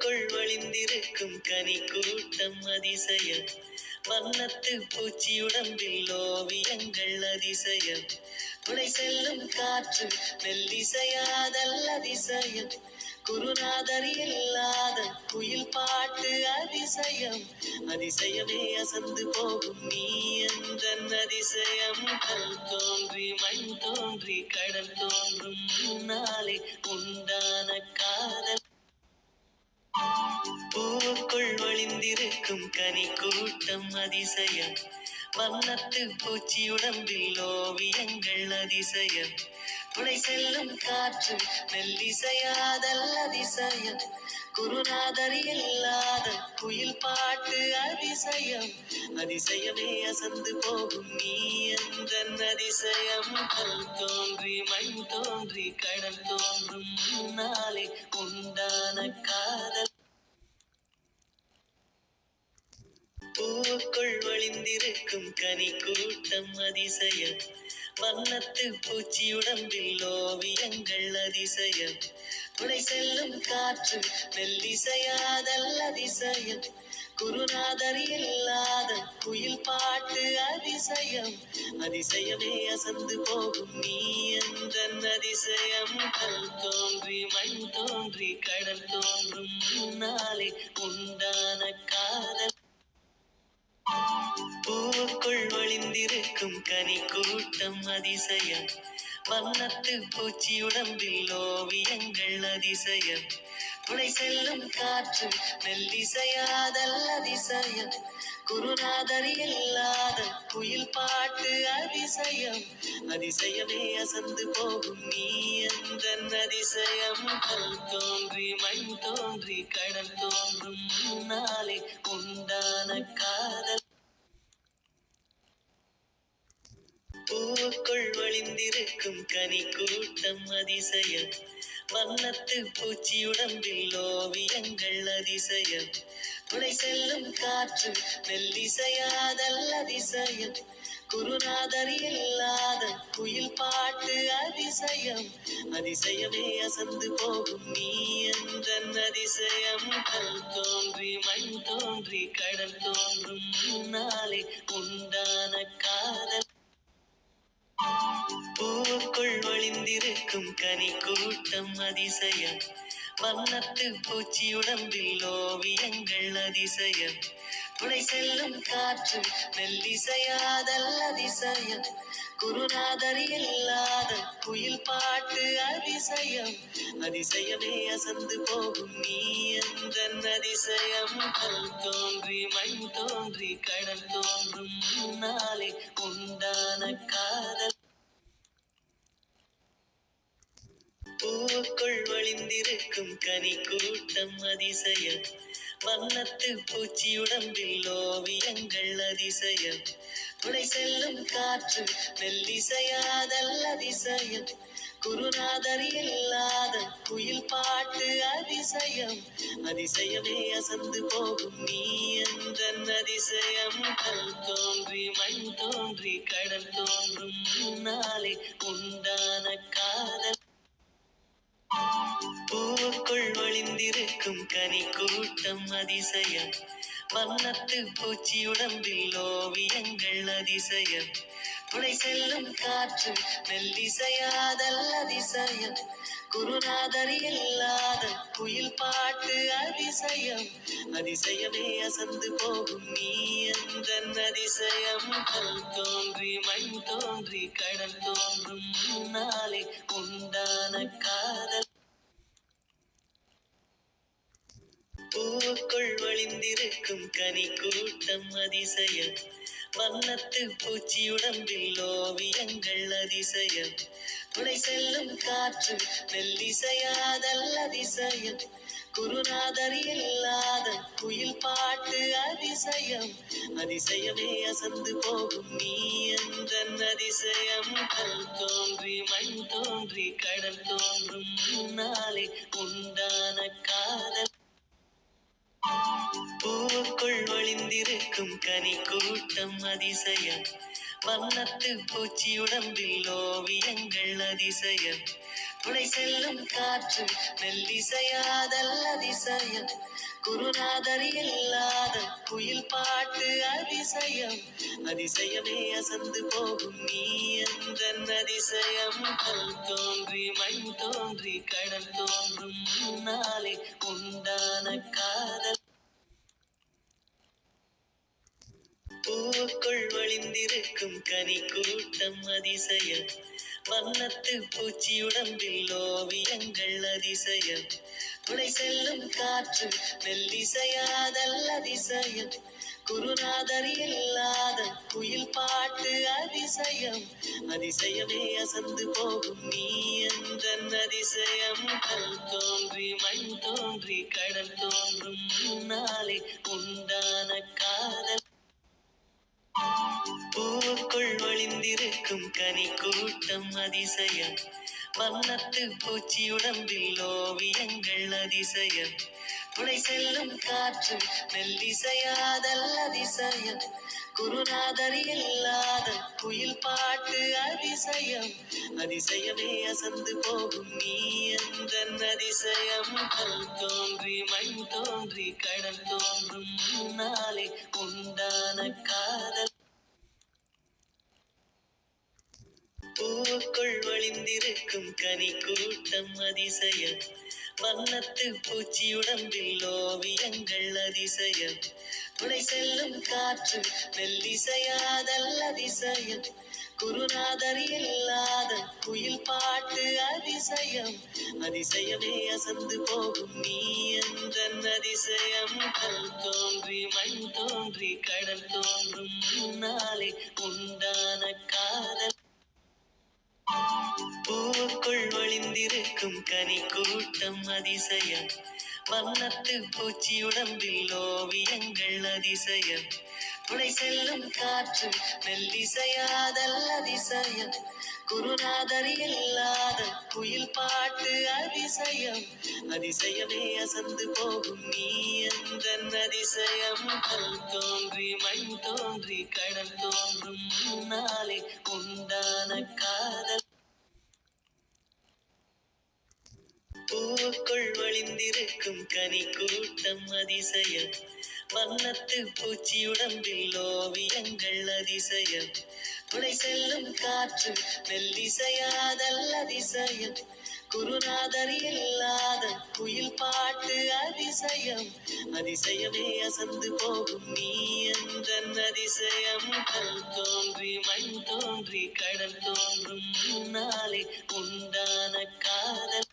பூவுக்குள் ஒளிந்திருக்கும் கனி கூட்டம் அதிசயம். வண்ணத்து பூச்சியுடம்பில் ஓவியங்கள் அதிசயம். துணை செல்லும் காற்று மெல்லிசையாதல் அதிசயம். குருநாதர் இல்லாத குயில் பாட்டு அதிசயம். அதிசயமே அசந்து போகும் நீ எந்தன் அதிசயம். கல் தோன்றி மண் தோன்றி கடல் தோன்றும் முன்னாலே உண்டான காதல். பூவுக்குள் ஒளிந்திருக்கும் கனி கூட்டம் அதிசயம். வண்ணத்து பூச்சியுடம்பில் ஓவியங்கள் அதிசயம். துணை செல்லும் காற்று மெல்லிசையாதல் அதிசயம். குருநாதர் இல்லாத குயில் பாட்டு அதிசயம். அதிசயமே அசந்து போகும் நீ எந்தன் அதிசயம். கல் தோன்றி மண் தோன்றி கடல் தோன்றும் முன்னாலே உண்டான காதல். பூவுக்குள் ஒளிந்திருக்கும் கனி கூட்டம் அதிசயம். வண்ணத்து பூச்சியுடம்பில் ஓவியங்கள் அதிசயம். துணை செல்லும் காற்று மெல்லிசையாதல் அதிசயம். குருநாதர் இல்லாத குயில் பாட்டு அதிசயம். அதிசயமே அசந்து போகும் நீ எந்தன் அதிசயம். கல் தோன்றி மண் தோன்றி கடல் தோன்றும் முன்னாலே உண்டான காதல். பூவுக்குள் ஒளிந்திருக்கும் கனி கூட்டம் அதிசயம். வண்ணத்து பூச்சியுடம்பில் ஓவியங்கள் அதிசயம். துணை செல்லும் காற்று மெல்லிசையாதல் அதிசயம். குருநாதர் இல்லாத குயில் பாட்டு அதிசயம். அதிசயமே அசந்து போகும் நீ எந்தன் அதிசயம். கல் தோன்றி மண் தோன்றி கடல் தோன்றும் முன்னாலே உண்டான காதல். பூவுக்குள் ஒளிந்திருக்கும் கனி கூட்டம் அதிசயம். வண்ணத்து பூச்சியுடம்பில் ஓவியங்கள் அதிசயம். துணை செல்லும் காற்று மெல்லிசையாதல் அதிசயம். குருநாதர் இல்லாத குயில் பாட்டு அதிசயம். அதிசயமே அசந்து போகும் நீ எந்தன் அதிசயம். கல் தோன்றி மண் தோன்றி கடல் தோன்றும் முன்னாலே உண்டான காதல். பூவுக்குள் ஒளிந்திருக்கும் கனி கூட்டம் அதிசயம். வண்ணத்து பூச்சியுடம்பில் ஓவியங்கள் அதிசயம். துணை செல்லும் காற்று மெல்லிசையாதல் அதிசயம். குருநாதர் இல்லாத குயில் பாட்டு அதிசயம். அதிசயமே அசந்து போகும் நீ எந்தன் அதிசயம். கல் தோன்றி மண் தோன்றி கடல் தோன்றும் முன்னாலே உண்டான காதல். பூவுக்குள் ஒளிந்திருக்கும் கனி கூட்டம் அதிசயம். வண்ணத்து பூச்சியுடம்பில் ஓவியங்கள் அதிசயம். துணை செல்லும் காற்று மெல்லிசையாதல் அதிசயம். குருநாதர் இல்லாத குயில் பாட்டு அதிசயம். அதிசயமே அசந்து போகும் நீ எந்தன் அதிசயம். கல் தோன்றி மண் தோன்றி கடல் தோன்றும் முன்னாலே உண்டான காதல். பூவுக்குள் ஒளிந்திருக்கும் கனி கூட்டம் அதிசயம். வண்ணத்து பூச்சியுடம்பில் ஓவியங்கள் அதிசயம். துணை செல்லும் காற்று மெல்லிசையாதல் அதிசயம். குருநாதர் இல்லாத குயில் பாட்டு அதிசயம். அதிசயமே அசந்து போகும் நீ எந்தன் அதிசயம். கல் தோன்றி மண் தோன்றி கடல் தோன்றும் முன்னாலே உண்டான காதல். பூவுக்குள் ஒளிந்திருக்கும் கனி கூட்டம் அதிசயம். வண்ணத்து பூச்சியுடம்பில் ஓவியங்கள் அதிசயம். துணை செல்லும் காற்று மெல்லிசையாதல் அதிசயம். குருநாதர் இல்லாத குயில் பாட்டு அதிசயம். அதிசயமே அசந்து போகும் நீ எந்தன் அதிசயம். கல் தோன்றி மண் தோன்றி கடல் தோன்றும் முன்னாலே உண்டான காதல். பூவுக்குள் ஒளிந்திருக்கும் கனி கூட்டம் அதிசயம். வண்ணத்து பூச்சியுடம்பில் ஓவியங்கள் அதிசயம். துணை செல்லும் காற்று மெல்லிசையாதல் அதிசயம். குருநாதர் இல்லாத குயில் பாட்டு அதிசயம். அதிசயமே அசந்து போகும் நீ எந்தன் அதிசயம். கல் தோன்றி மண் தோன்றி கடல் தோன்றும் முன்னாலே உண்டான காதல். பூவுக்குள் ஒளிந்திருக்கும் கனி கூட்டம் அதிசயம். வண்ணத்து பூச்சியுடம்பில் ஓவியங்கள் அதிசயம். துணை செல்லும் காற்று மெல்லிசையாதல் அதிசயம். குருநாதர் இல்லாத குயில் பாட்டு அதிசயம். அதிசயமே அசந்து போகும் நீ எந்தன் அதிசயம். கல் தோன்றி மண் தோன்றி கடல் தோன்றும் முன்னாலே உண்டான காதல். பூவுக்குள் ஒளிந்திருக்கும் கனி கூட்டம் அதிசயம். வண்ணத்து பூச்சியுடம்பில் ஓவியங்கள் அதிசயம். துணை செல்லும் காற்று மெல்லிசையாதல் அதிசயம். குருநாதர் இல்லாத குயில் பாட்டு அதிசயம். அதிசயமே அசந்து போகும் நீ எந்தன் அதிசயம். கல் தோன்றி மண் தோன்றி கடல் தோன்றும் முன்னாலே உண்டான காதல். பூவுக்குள் ஒளிந்திருக்கும் கனி கூட்டம் அதிசயம். வண்ணத்து பூச்சியுடம்பில் ஓவியங்கள் அதிசயம். துணை செல்லும் காற்று மெல்லிசையாதல் அதிசயம். குருநாதர் இல்லாத குயில் பாட்டு அதிசயம். அதிசயமே அசந்து போகும் நீ எந்தன் அதிசயம். கல் தோன்றி மண் தோன்றி கடல் தோன்றும் முன்னாலே உண்டான காதல். பூவுக்குள் ஒளிந்திருக்கும் கனி கூட்டம் அதிசயம். வண்ணத்து பூச்சியுடம்பில் ஓவியங்கள் அதிசயம். துணை செல்லும் காற்று மெல்லிசையாதல் அதிசயம். குருநாதர் இல்லாத குயில் பாட்டு அதிசயம். அதிசயமே அசந்து போகும் நீ எந்தன் அதிசயம். கல் தோன்றி மண் தோன்றி கடல் தோன்றும் முன்னாலே உண்டான காதல். பூவுக்குள் ஒளிந்திருக்கும் கனி கூட்டம் அதிசயம். வண்ணத்து பூச்சியுடம்பில் ஓவியங்கள் அதிசயம். துணை செல்லும் காற்று மெல்லிசையாதல் அதிசயம். குருநாதர் இல்லாத குயில் பாட்டு அதிசயம். அதிசயமே அசந்து போகும் நீ எந்தன் அதிசயம். கல் தோன்றி மண் தோன்றி கடல் தோன்றும் முன்னாலே உண்டான காதல்.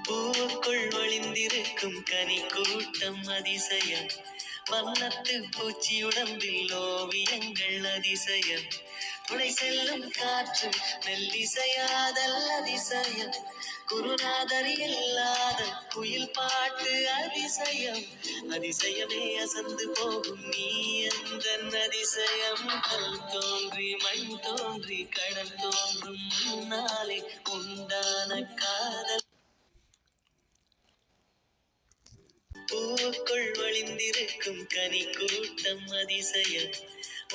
பூவுக்குள் ஒளிந்திருக்கும் கனி கூட்டம் அதிசயம். வண்ணத்து பூச்சியுடம்பில் ஓவியங்கள் அதிசயம். துணை செல்லும் காற்று மெல்லிசையாதல் அதிசயம். குருநாதர் இல்லாத குயில் பாட்டு அதிசயம். அதிசயமே அசந்து போகும் நீ எந்தன் அதிசயம். கல் தோன்றி மண் தோன்றி கடல் தோன்றும் முன்னாலே உண்டான காதல். பூவுக்குள் ஒளிந்திருக்கும் கனி கூட்டம் அதிசயம்.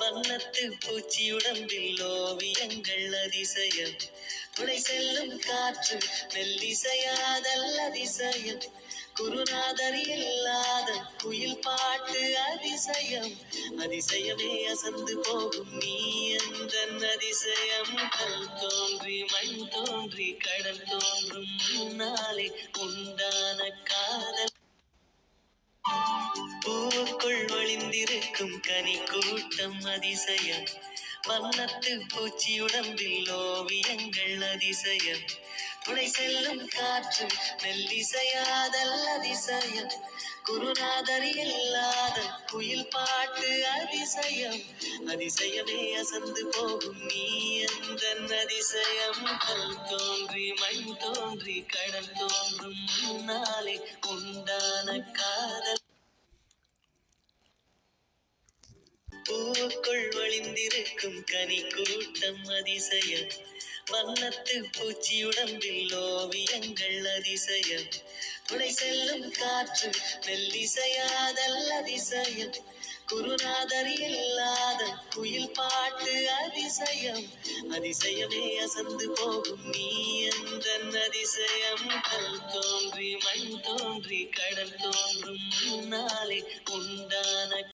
வண்ணத்து பூச்சியுடம்பில் ஓவியங்கள் அதிசயம். துணை செல்லும் காற்று மெல்லிசையாதல் அதிசயம். குருநாதர் இல்லாத குயில் பாட்டு அதிசயம். அதிசயமே அசந்து போகும் நீ எந்தன் அதிசயம். கல் தோன்றி மண் தோன்றி கடல் தோன்றும் முன்னாலே உண்டான காதல். பூவுக்குள் ஒளிந்திருக்கும் கனி கூட்டம் அதிசயம். வண்ணத்து பூச்சியுடம்பில் ஓவியங்கள் அதிசயம். துணை செல்லும் காற்று மெல்லிசையாதல் அதிசயம். குருநாதர் இல்லாத குயில் பாட்டு அதிசயம். அதிசயமே அசந்து போகும் நீ எந்தன் அதிசயம். கல் தோன்றி மண் தோன்றி கடல் தோன்றும் முன்னாலே உண்டான காதல். பூவுக்குள் ஒளிந்திருக்கும் கனி கூட்டம் அதிசயம். வண்ணத்து பூச்சியுடம்பில் ஓவியங்கள் அதிசயம். துணை செல்லும் காற்று மெல்லிசையாதல் அதிசயம். குருநாதர் இல்லாத குயில் பாட்டு அதிசயம். அதிசயமே அசந்து போகும் நீ எந்த அதிசயம். கல் தோன்றி மண் தோன்றி கடல் தோன்றும் முன்னாலே உண்ட